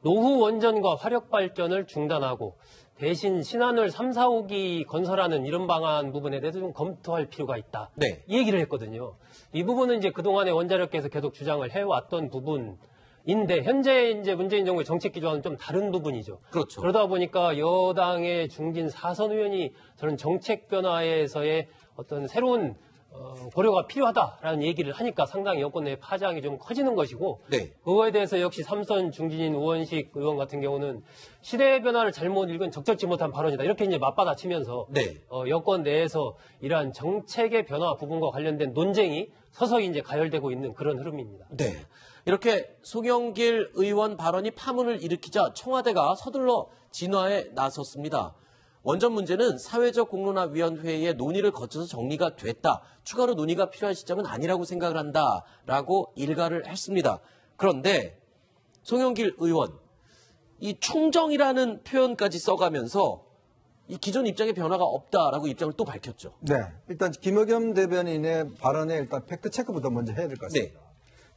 노후 원전과 화력 발전을 중단하고 대신 신한울 3, 4호기 건설하는 이런 방안 부분에 대해서 좀 검토할 필요가 있다. 네. 이 얘기를 했거든요. 이 부분은 이제 그동안에 원자력계에서 계속 주장을 해왔던 부분인데 현재 이제 문재인 정부의 정책 기조와는 좀 다른 부분이죠. 그렇죠. 그러다 보니까 여당의 중진 4선 의원이 저는 정책 변화에서의 어떤 새로운 고려가 필요하다라는 얘기를 하니까 상당히 여권 내 파장이 좀 커지는 것이고 네. 그거에 대해서 역시 삼선 중진인 우원식 의원 같은 경우는 시대의 변화를 잘못 읽은 적절치 못한 발언이다. 이렇게 이제 맞받아치면서 네. 여권 내에서 이러한 정책의 변화 부분과 관련된 논쟁이 서서히 이제 가열되고 있는 그런 흐름입니다. 네. 이렇게 송영길 의원 발언이 파문을 일으키자 청와대가 서둘러 진화에 나섰습니다. 원전 문제는 사회적 공론화위원회의 논의를 거쳐서 정리가 됐다. 추가로 논의가 필요한 시점은 아니라고 생각을 한다라고 일가를 했습니다. 그런데 송영길 의원, 이 충정이라는 표현까지 써가면서 이 기존 입장에 변화가 없다라고 입장을 또 밝혔죠. 네. 일단 김의겸 대변인의 발언에 일단 팩트체크부터 먼저 해야 될 것 같습니다. 네.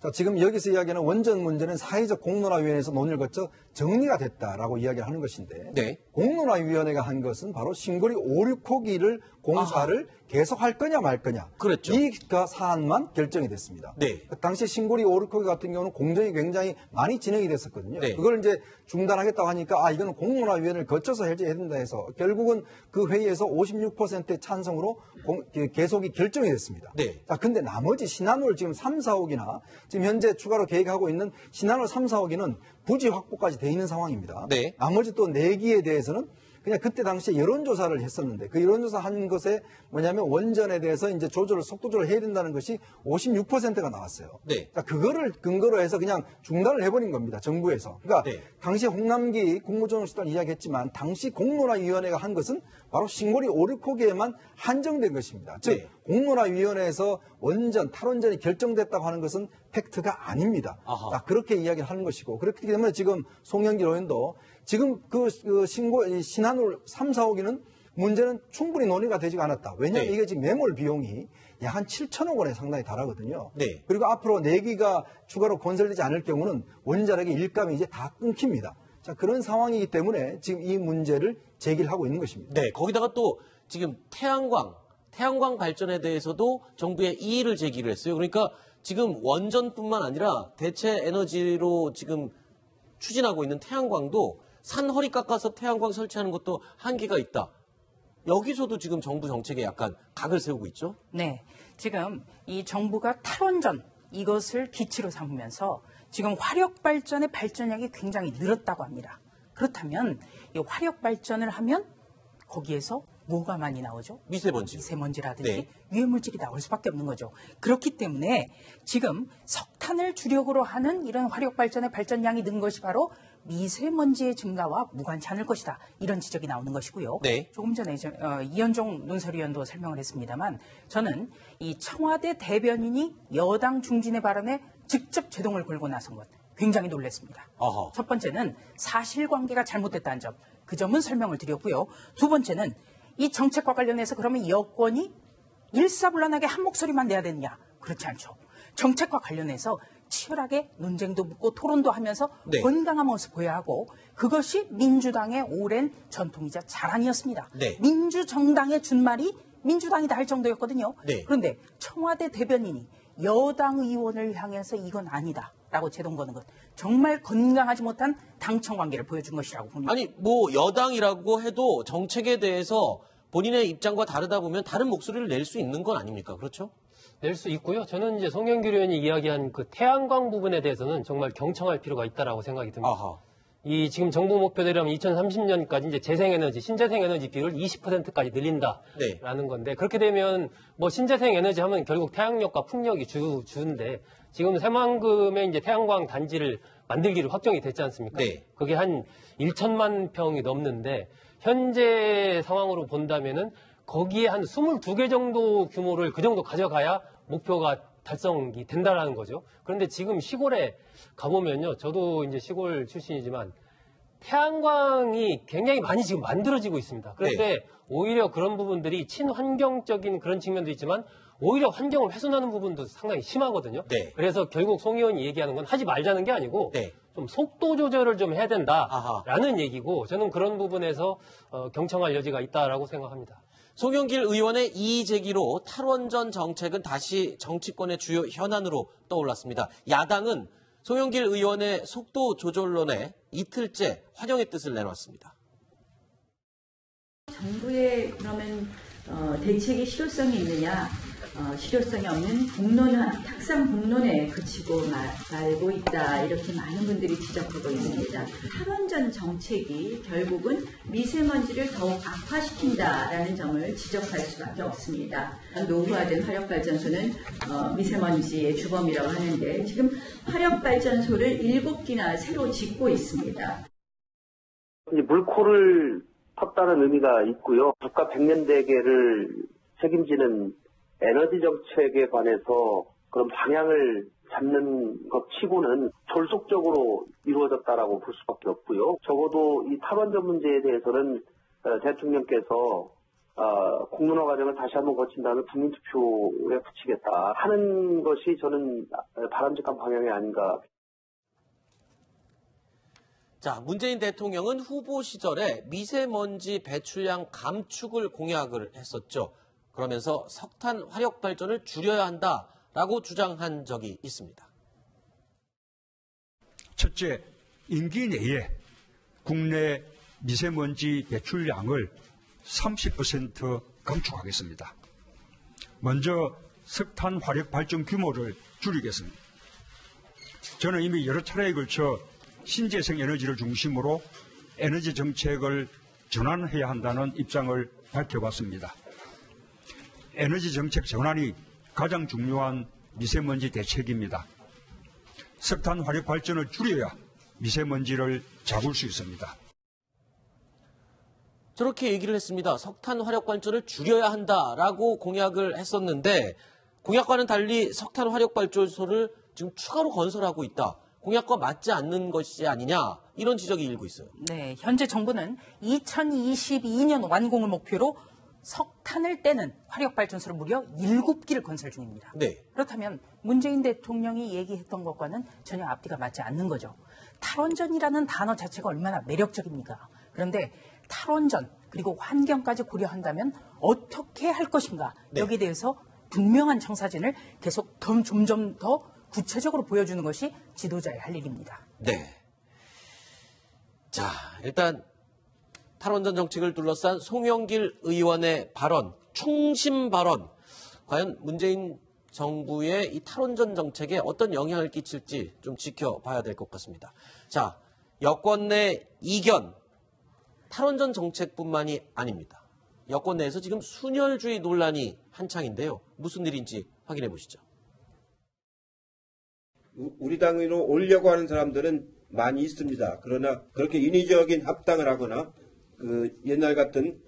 자, 지금 여기서 이야기하는 원전 문제는 사회적 공론화위원회에서 논의를 거쳐 정리가 됐다라고 이야기를 하는 것인데 네. 공론화위원회가 한 것은 바로 신고리 5, 6호기를 공사를 계속할 거냐 말 거냐. 그랬죠. 이 사안만 결정이 됐습니다. 네. 그 당시 신고리 5, 6호기 같은 경우는 공정이 굉장히 많이 진행이 됐었거든요. 네. 그걸 이제 중단하겠다고 하니까 이거는 공론화위원회를 거쳐서 해야 된다 해서 결국은 그 회의에서 56%의 찬성으로 계속이 결정이 됐습니다. 네. 자, 근데 나머지 신한울 지금 3, 4호기나 지금 현재 추가로 계획하고 있는 신한울 3, 4호기는 부지 확보까지 돼 있는 상황입니다. 네. 나머지 또 4기에 대해서는 그냥 그때 당시에 여론조사를 했었는데 그 여론조사 한 것에 뭐냐면 원전에 대해서 이제 속도 조절을 해야 된다는 것이 56%가 나왔어요. 네. 자, 그거를 근거로 해서 그냥 중단을 해버린 겁니다. 정부에서. 그러니까 네. 당시 홍남기 국무조정수단 이야기했지만 당시 공론화위원회가 한 것은 바로 신고리 5, 6호기에만 한정된 것입니다. 즉 네. 공론화위원회에서 원전, 탈원전이 결정됐다고 하는 것은 팩트가 아닙니다. 자, 그렇게 이야기를 하는 것이고 그렇기 때문에 지금 송영길 의원도 지금 신한울 3, 4호기는 문제는 충분히 논의가 되지가 않았다. 왜냐하면 네. 이게 지금 매몰 비용이 약 한 7천억 원에 상당히 달하거든요. 네. 그리고 앞으로 4기가 추가로 건설되지 않을 경우는 원자력의 일감이 이제 다 끊깁니다. 자, 그런 상황이기 때문에 지금 이 문제를 제기를 하고 있는 것입니다. 네. 거기다가 또 지금 태양광 발전에 대해서도 정부에 이의를 제기를 했어요. 그러니까 지금 원전뿐만 아니라 대체 에너지로 지금 추진하고 있는 태양광도 산 허리 깎아서 태양광 설치하는 것도 한계가 있다. 여기서도 지금 정부 정책에 약간 각을 세우고 있죠? 네. 지금 이 정부가 탈원전 이것을 기치로 삼으면서 지금 화력 발전의 발전량이 굉장히 늘었다고 합니다. 그렇다면 이 화력 발전을 하면 거기에서 뭐가 많이 나오죠? 미세먼지라든지 네. 유해물질이 나올 수밖에 없는 거죠. 그렇기 때문에 지금 석탄을 주력으로 하는 이런 화력 발전의 발전량이 는 것이 바로 미세먼지의 증가와 무관치 않을 것이다. 이런 지적이 나오는 것이고요. 네. 조금 전에 이현종 논설위원도 설명을 했습니다만 저는 이 청와대 대변인이 여당 중진의 발언에 직접 제동을 걸고 나선 것 굉장히 놀랐습니다. 어허. 첫 번째는 사실관계가 잘못됐다는 점. 그 점은 설명을 드렸고요. 두 번째는 이 정책과 관련해서 그러면 여권이 일사불란하게 한 목소리만 내야 되느냐. 그렇지 않죠. 정책과 관련해서 치열하게 논쟁도 묻고 토론도 하면서 네. 건강한 모습 보여야 하고 그것이 민주당의 오랜 전통이자 자랑이었습니다. 네. 민주정당의 준말이 민주당이다 할 정도였거든요. 네. 그런데 청와대 대변인이 여당 의원을 향해서 이건 아니다. 라고 제동 거는 것. 정말 건강하지 못한 당청 관계를 보여준 것이라고 봅니다. 아니, 뭐 여당이라고 해도 정책에 대해서 본인의 입장과 다르다 보면 다른 목소리를 낼 수 있는 건 아닙니까? 그렇죠? 낼 수 있고요. 저는 이제 송영길 의원이 이야기한 그 태양광 부분에 대해서는 정말 경청할 필요가 있다라고 생각이 듭니다. 아하. 이 지금 정부 목표대로라면 2030년까지 이제 재생에너지, 신재생에너지 비율을 20%까지 늘린다라는 네. 건데 그렇게 되면 뭐 신재생에너지 하면 결국 태양력과 풍력이 주인데 지금 새만금에 이제 태양광 단지를 만들기로 확정이 됐지 않습니까? 네. 그게 한 1천만 평이 넘는데 현재 상황으로 본다면은 거기에 한 22개 정도 규모를 그 정도 가져가야 목표가 달성이 된다라는 거죠. 그런데 지금 시골에 가보면요. 저도 이제 시골 출신이지만 태양광이 굉장히 많이 지금 만들어지고 있습니다. 그런데 네. 오히려 그런 부분들이 친환경적인 그런 측면도 있지만 오히려 환경을 훼손하는 부분도 상당히 심하거든요. 네. 그래서 결국 송 의원이 얘기하는 건 하지 말자는 게 아니고 네. 좀 속도 조절을 좀 해야 아하. 된다라는 얘기고 저는 그런 부분에서 경청할 여지가 있다라고 생각합니다. 송영길 의원의 이의 제기로 탈원전 정책은 다시 정치권의 주요 현안으로 떠올랐습니다. 야당은 송영길 의원의 속도 조절론에 이틀째 환영의 뜻을 내놨습니다. 정부의 그러면 대책의 실효성이 있느냐, 실효성이 없는 탁상 공론에 그치고 말고 있다, 이렇게 많은 분들이 지적하고 있습니다. 탈원전 정책이 결국은 미세먼지를 더욱 악화시킨다라는 점을 지적할 수밖에 없습니다. 노후화된 화력발전소는 미세먼지의 주범이라고 하는데 지금 화력발전소를 7기나 새로 짓고 있습니다. 물코를 텄다는 의미가 있고요. 국가 100년 대계를 책임지는 에너지 정책에 관해서 그런 방향을 잡는 것 치고는 졸속적으로 이루어졌다라고 볼 수밖에 없고요. 적어도 이 탈원전 문제에 대해서는 대통령께서 공론화 과정을 다시 한번 거친 다음에 국민투표에 붙이겠다 하는 것이 저는 바람직한 방향이 아닌가. 자, 문재인 대통령은 후보 시절에 미세먼지 배출량 감축을 공약을 했었죠. 그러면서 석탄 화력 발전을 줄여야 한다라고 주장한 적이 있습니다. 첫째, 임기 내에 국내 미세먼지 배출량을 30% 감축하겠습니다. 먼저 석탄 화력 발전 규모를 줄이겠습니다. 저는 이미 여러 차례에 걸쳐 신재생 에너지를 중심으로 에너지 정책을 전환해야 한다는 입장을 밝혀왔습니다. 에너지 정책 전환이 가장 중요한 미세먼지 대책입니다. 석탄 화력 발전을 줄여야 미세먼지를 잡을 수 있습니다. 저렇게 얘기를 했습니다. 석탄 화력 발전을 줄여야 한다라고 공약을 했었는데 공약과는 달리 석탄 화력 발전소를 지금 추가로 건설하고 있다. 공약과 맞지 않는 것이 아니냐, 이런 지적이 일고 있어요. 네, 현재 정부는 2022년 완공을 목표로 석탄을 떼는 화력발전소를 무려 7기를 건설 중입니다. 네. 그렇다면 문재인 대통령이 얘기했던 것과는 전혀 앞뒤가 맞지 않는 거죠. 탈원전이라는 단어 자체가 얼마나 매력적입니까? 그런데 탈원전 그리고 환경까지 고려한다면 어떻게 할 것인가, 네. 여기에 대해서 분명한 청사진을 계속 점점 더 구체적으로 보여주는 것이 지도자의 할 일입니다. 네. 자, 일단 탈원전 정책을 둘러싼 송영길 의원의 발언, 충심 발언, 과연 문재인 정부의 이 탈원전 정책에 어떤 영향을 끼칠지 좀 지켜봐야 될 것 같습니다. 자, 여권 내 이견, 탈원전 정책뿐만이 아닙니다. 여권 내에서 지금 순혈주의 논란이 한창인데요. 무슨 일인지 확인해 보시죠. 우리 당으로 오려고 하는 사람들은 많이 있습니다. 그러나 그렇게 인위적인 합당을 하거나 옛날 같은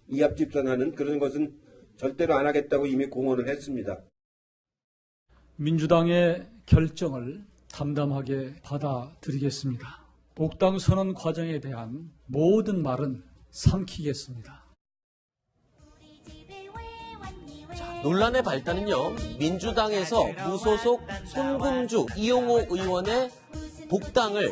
이합집산하는 그런 것은 절대로 안 하겠다고 이미 공언을 했습니다. 민주당의 결정을 담담하게 받아들이겠습니다. 복당 선언 과정에 대한 모든 말은 삼키겠습니다. 논란의 발단은요, 민주당에서 무소속 손금주 이용호 의원의 복당을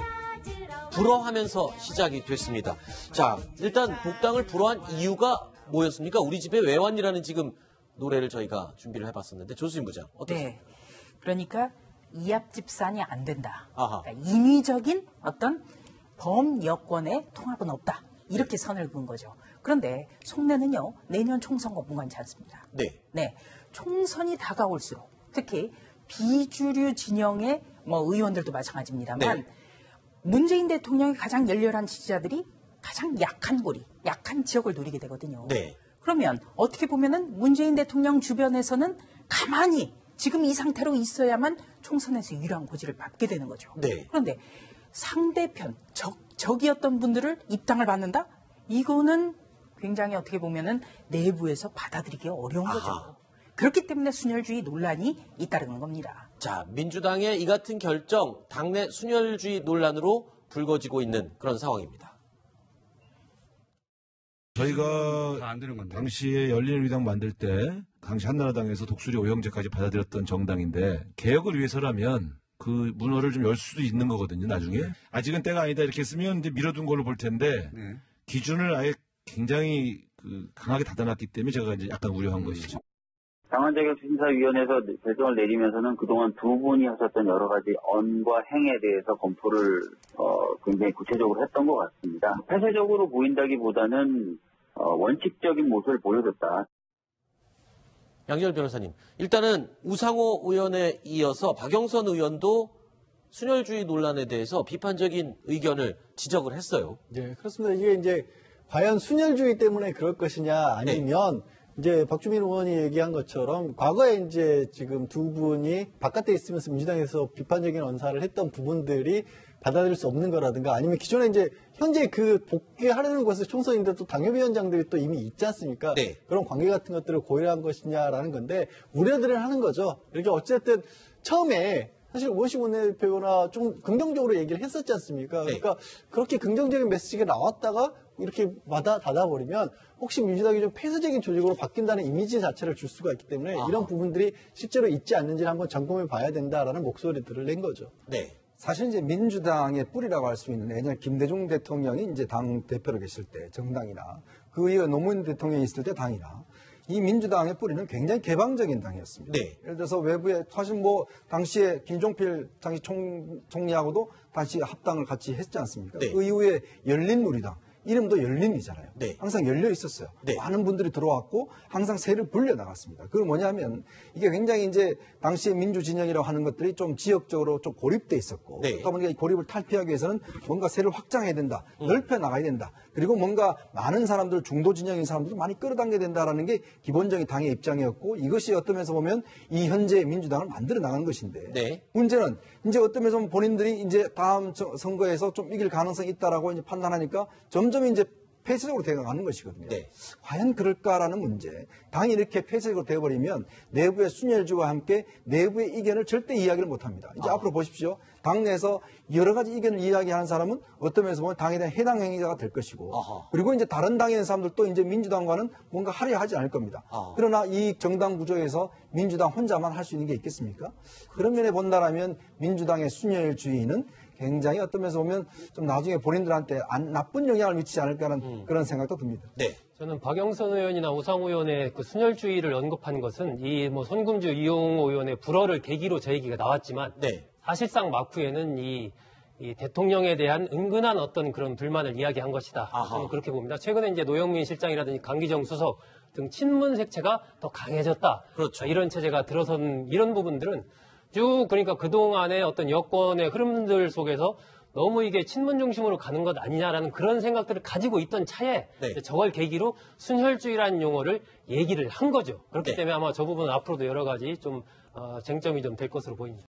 불허하면서 시작이 됐습니다. 자, 일단 복당을 불허한 이유가 뭐였습니까? 우리 집에 왜 왔니라는 지금 노래를 저희가 준비를 해봤었는데, 조수진 부장 어떠세요? 네, 그러니까 이합집산이 안 된다. 아하. 그러니까 인위적인 어떤 범여권의 통합은 없다. 이렇게 선을 그은 거죠. 그런데 속내는요, 내년 총선과 무관치 않습니다. 네. 네, 총선이 다가올수록 특히 비주류 진영의 의원들도 마찬가지입니다만 네. 문재인 대통령의 가장 열렬한 지지자들이 가장 약한 고리, 약한 지역을 노리게 되거든요. 네. 그러면 어떻게 보면은 문재인 대통령 주변에서는 가만히 지금 이 상태로 있어야만 총선에서 유리한 고지를 밟게 되는 거죠. 네. 그런데 상대편, 적이었던 분들을 입당을 받는다? 이거는 굉장히 어떻게 보면은 내부에서 받아들이기 어려운 아하. 거죠. 그렇기 때문에 순혈주의 논란이 잇따르는 겁니다. 자, 민주당의 이 같은 결정, 당내 순혈주의 논란으로 불거지고 있는 그런 상황입니다. 저희가 당시에 열린우리당 만들 때 당시 한나라당에서 독수리 오영재까지 받아들였던 정당인데 개혁을 위해서라면 그 문호를 좀 열 수도 있는 거거든요, 나중에. 아직은 때가 아니다 이렇게 했으면 이제 밀어둔 걸로 볼 텐데 기준을 아예 굉장히 강하게 닫아놨기 때문에 제가 이제 약간 우려한 것이죠. 당헌자격심사위원회에서 결정을 내리면서는 그동안 두 분이 하셨던 여러 가지 언과 행에 대해서 검토를 굉장히 구체적으로 했던 것 같습니다. 폐쇄적으로 보인다기보다는 원칙적인 모습을 보여줬다. 양지열 변호사님, 일단은 우상호 의원에 이어서 박영선 의원도 순혈주의 논란에 대해서 비판적인 의견을 지적을 했어요. 네, 그렇습니다. 이게 이제 과연 순혈주의 때문에 그럴 것이냐 아니면 이제 박주민 의원이 얘기한 것처럼 과거에 이제 지금 두 분이 바깥에 있으면서 민주당에서 비판적인 언사를 했던 부분들이 받아들일 수 없는 거라든가 아니면 기존에 이제 현재 그 복귀하려는 것을 총선인데 또 당협위원장들이 또 이미 있지 않습니까? 네. 그런 관계 같은 것들을 고려한 것이냐라는 건데 우려들을 하는 거죠. 이렇게 어쨌든 처음에 사실 우원식 원내대표나 좀 긍정적으로 얘기를 했었지 않습니까? 그러니까 그렇게 긍정적인 메시지가 나왔다가 이렇게 닫아버리면 혹시 민주당이 좀 폐쇄적인 조직으로 바뀐다는 이미지 자체를 줄 수가 있기 때문에 이런 부분들이 실제로 있지 않는지를 한번 점검해 봐야 된다라는 목소리들을 낸 거죠. 네. 사실 이제 민주당의 뿌리라고 할 수 있는 예전에 김대중 대통령이 이제 당 대표로 계실 때 정당이나 그 이후 노무현 대통령이 있을 때 당이나 이 민주당의 뿌리는 굉장히 개방적인 당이었습니다. 네. 예를 들어서 외부에 사실 뭐 당시에 김종필 당시 총리하고도 다시 합당을 같이 했지 않습니까? 네. 그 이후에 열린우리당. 이름도 열린이잖아요. 네. 항상 열려 있었어요. 네. 많은 분들이 들어왔고 항상 세를 불려 나갔습니다. 그건 뭐냐면 이게 굉장히 이제 당시의 민주 진영이라고 하는 것들이 좀 지역적으로 좀 고립돼 있었고 네. 그러다 보니까 이 고립을 탈피하기 위해서는 뭔가 세를 확장해야 된다, 넓혀 나가야 된다. 그리고 뭔가 많은 사람들 중도 진영인 사람들을 많이 끌어당겨야 된다라는 게 기본적인 당의 입장이었고 이것이 어떤 면에서 보면 이 현재의 민주당을 만들어 나가는 것인데 네. 문제는 이제 어떤 면에서 보면 본인들이 이제 다음 선거에서 좀 이길 가능성이 있다라고 이제 판단하니까 점점 이제 폐쇄적으로 되어가는 것이거든요. 네. 과연 그럴까라는 문제. 당이 이렇게 폐쇄적으로 되어버리면 내부의 순혈주와 함께 내부의 이견을 절대 이야기를 못합니다. 이제 앞으로 보십시오. 당내에서 여러 가지 이견을 이야기하는 사람은 어떤 면에서 보면 당에 대한 해당 행위자가 될 것이고 그리고 이제 다른 당에 있는 사람들도 이제 민주당과는 뭔가 하려 하지 않을 겁니다. 그러나 이 정당 구조에서 민주당 혼자만 할 수 있는 게 있겠습니까? 그런 면에 본다라면 민주당의 순혈주의는 굉장히 어떤 면에서 보면 좀 나중에 본인들한테 나쁜 영향을 미치지 않을까라는 그런 생각도 듭니다. 네. 저는 박영선 의원이나 우상호 의원의 그 순혈주의를 언급한 것은 이 뭐 손금주 이용호 의원의 불허를 계기로 저 얘기가 나왔지만 네. 사실상 마쿠에는 이 대통령에 대한 은근한 어떤 그런 불만을 이야기한 것이다. 저는 그렇게 봅니다. 최근에 이제 노영민 실장이라든지 강기정 수석 등 친문 색채가 더 강해졌다. 그렇죠. 이런 체제가 들어선 이런 부분들은 쭉 그러니까 그동안의 어떤 여권의 흐름들 속에서 너무 이게 친문 중심으로 가는 것 아니냐라는 그런 생각들을 가지고 있던 차에 저걸 계기로 순혈주의라는 용어를 얘기를 한 거죠. 그렇기 때문에 아마 저 부분은 앞으로도 여러 가지 좀 쟁점이 좀 될 것으로 보입니다.